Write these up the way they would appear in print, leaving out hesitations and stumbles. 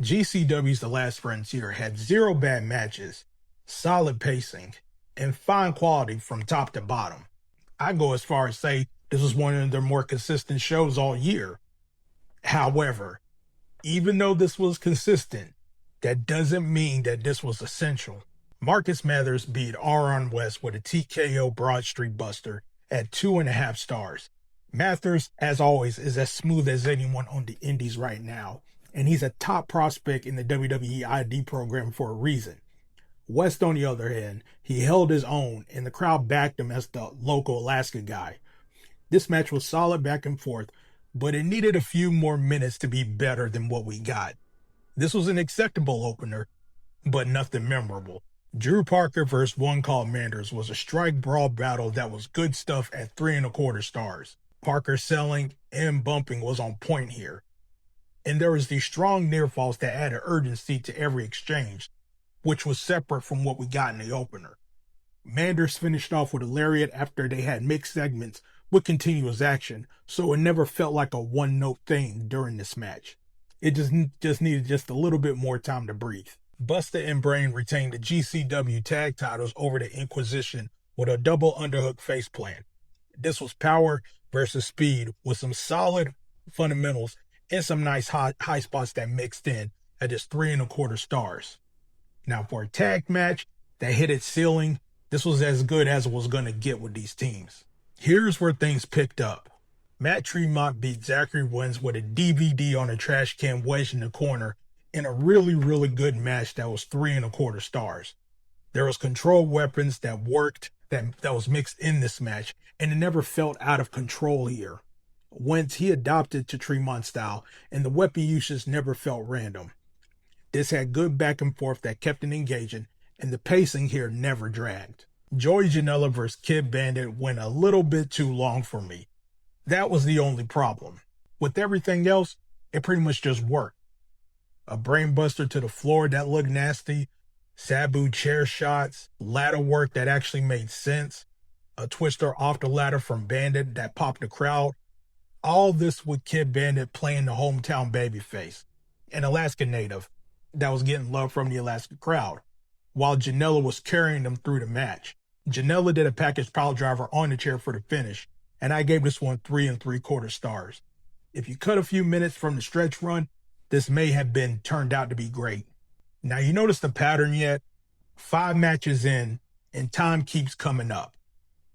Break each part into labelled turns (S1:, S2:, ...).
S1: GCW's The Last Frontier had 0 bad matches, solid pacing, and fine quality from top to bottom. I go as far as say this was one of their more consistent shows all year. However, even though this was consistent, that doesn't mean that this was essential. Marcus Mathers beat Auron West with a TKO Broad Street Buster at 2.5 stars. Mathers, as always, is as smooth as anyone on the indies right now, and he's a top prospect in the WWE ID program for a reason. West, on the other hand, he held his own, and the crowd backed him as the local Alaska guy. This match was solid back and forth, but it needed a few more minutes to be better than what we got. This was an acceptable opener, but nothing memorable. Drew Parker vs. one called Manders was a strike brawl battle that was good stuff at 3.25 stars. Parker's selling and bumping was on point here. And there was these strong near falls that added urgency to every exchange, which was separate from what we got in the opener. Manders finished off with a lariat after they had mixed segments with continuous action, so it never felt like a one-note thing during this match. It just needed just a little bit more time to breathe. Bustah and Brain retained the GCW tag titles over the Inquisition with a double underhook face plant. This was power versus speed with some solid fundamentals and some nice high spots that mixed in at just 3.25 stars. Now for a tag match that hit its ceiling, this was as good as it was going to get with these teams. Here's where things picked up. Matt Tremont beat Zachary Wentz with a DVD on a trash can wedged in the corner in a really, really good match that was 3.25 stars. There was controlled weapons that worked, that was mixed in this match, and it never felt out of control here. Wentz, he adopted to Tremont style, and the weapon usage never felt random. This had good back and forth that kept it engaging, and the pacing here never dragged. Joey Janela vs. Kid Bandit went a little bit too long for me. That was the only problem. With everything else, it pretty much just worked. A brainbuster to the floor that looked nasty, Sabu chair shots, ladder work that actually made sense, a twister off the ladder from Bandit that popped the crowd. All this with Kid Bandit playing the hometown babyface, an Alaska native that was getting love from the Alaska crowd, while Janela was carrying them through the match. Janela did a package pile driver on the chair for the finish, and I gave this one 3.75 stars. If you cut a few minutes from the stretch run, this may have been turned out to be great. Now you notice the pattern yet? 5 matches in, and time keeps coming up.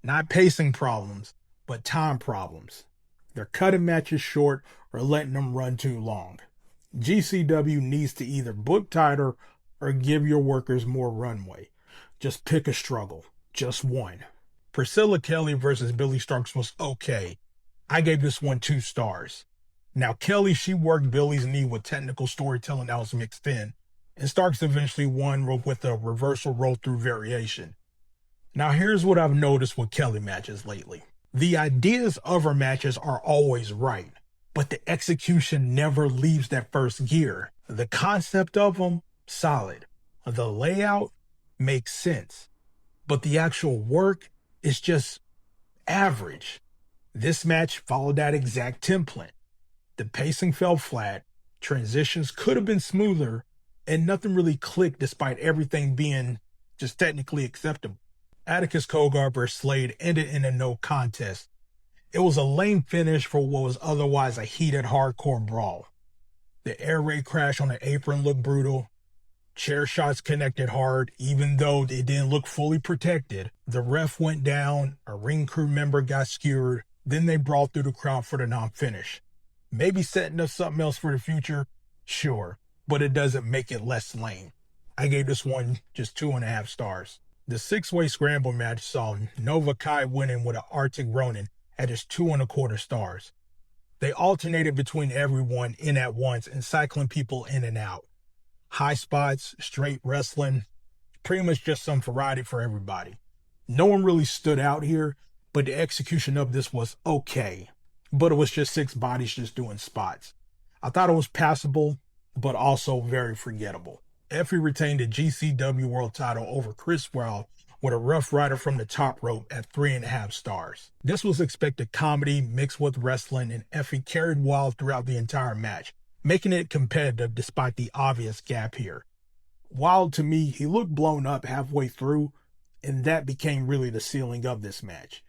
S1: Not pacing problems, but time problems. They're cutting matches short or letting them run too long. GCW needs to either book tighter or give your workers more runway. Just pick a struggle. Just one. Priscilla Kelly versus Billie Starkz was okay. I gave this one 2 stars. Now Kelly, she worked Billie's knee with technical storytelling that was mixed in, and Starkz eventually won with a reversal roll-through variation. Now here's what I've noticed with Kelly matches lately. The ideas of her matches are always right, but the execution never leaves that first gear. The concept of them, solid. The layout makes sense, but the actual work is just average. This match followed that exact template. The pacing fell flat, transitions could have been smoother, and nothing really clicked despite everything being just technically acceptable. Atticus Cogar vs. SLADE ended in a no contest. It was a lame finish for what was otherwise a heated hardcore brawl. The air raid crash on the apron looked brutal. Chair shots connected hard, even though it didn't look fully protected. The ref went down, a ring crew member got skewered, then they brawled through the crowd for the non-finish. Maybe setting up something else for the future? Sure, but it doesn't make it less lame. I gave this one just 2.5 stars. The 6-way scramble match saw Nova Kai winning with an Arctic Ronin at just 2.25 stars. They alternated between everyone in at once and cycling people in and out. High spots, straight wrestling, pretty much just some variety for everybody. No one really stood out here, but the execution of this was okay. But it was just 6 bodies just doing spots. I thought it was passable, but also very forgettable. Effy retained the GCW World title over Chris Wilde with a Rough Rider from the top rope at 3.5 stars. This was expected comedy mixed with wrestling, and Effy carried Wilde throughout the entire match, making it competitive despite the obvious gap here. Wilde, to me, he looked blown up halfway through, and that became really the ceiling of this match.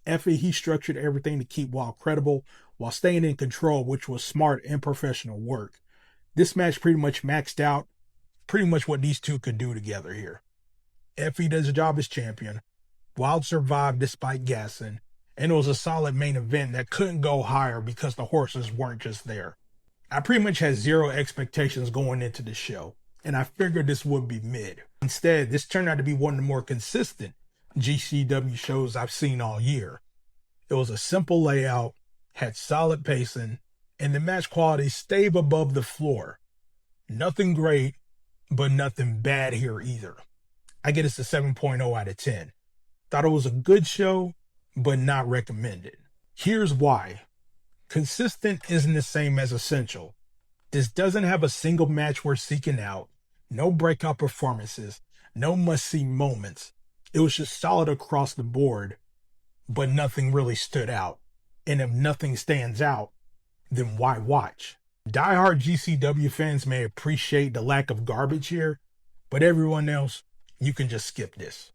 S1: Effy, he structured everything to keep Wilde credible while staying in control, which was smart and professional work. This match pretty much maxed out pretty much what these two could do together here. Effy does a job as champion. Wilde survived despite gassing, and it was a solid main event that couldn't go higher because the horses weren't just there. I pretty much had zero expectations going into the show, and I figured this would be mid. Instead, this turned out to be one of the more consistent GCW shows I've seen all year. It was a simple layout, had solid pacing, and the match quality stayed above the floor. Nothing great, but nothing bad here either. I get this a 7.0 out of 10. Thought it was a good show, but not recommended. Here's why. Consistent isn't the same as essential. This doesn't have a single match worth seeking out, no breakout performances, no must-see moments. It was just solid across the board, but nothing really stood out. And if nothing stands out, then why watch? Diehard GCW fans may appreciate the lack of garbage here, but everyone else, you can just skip this.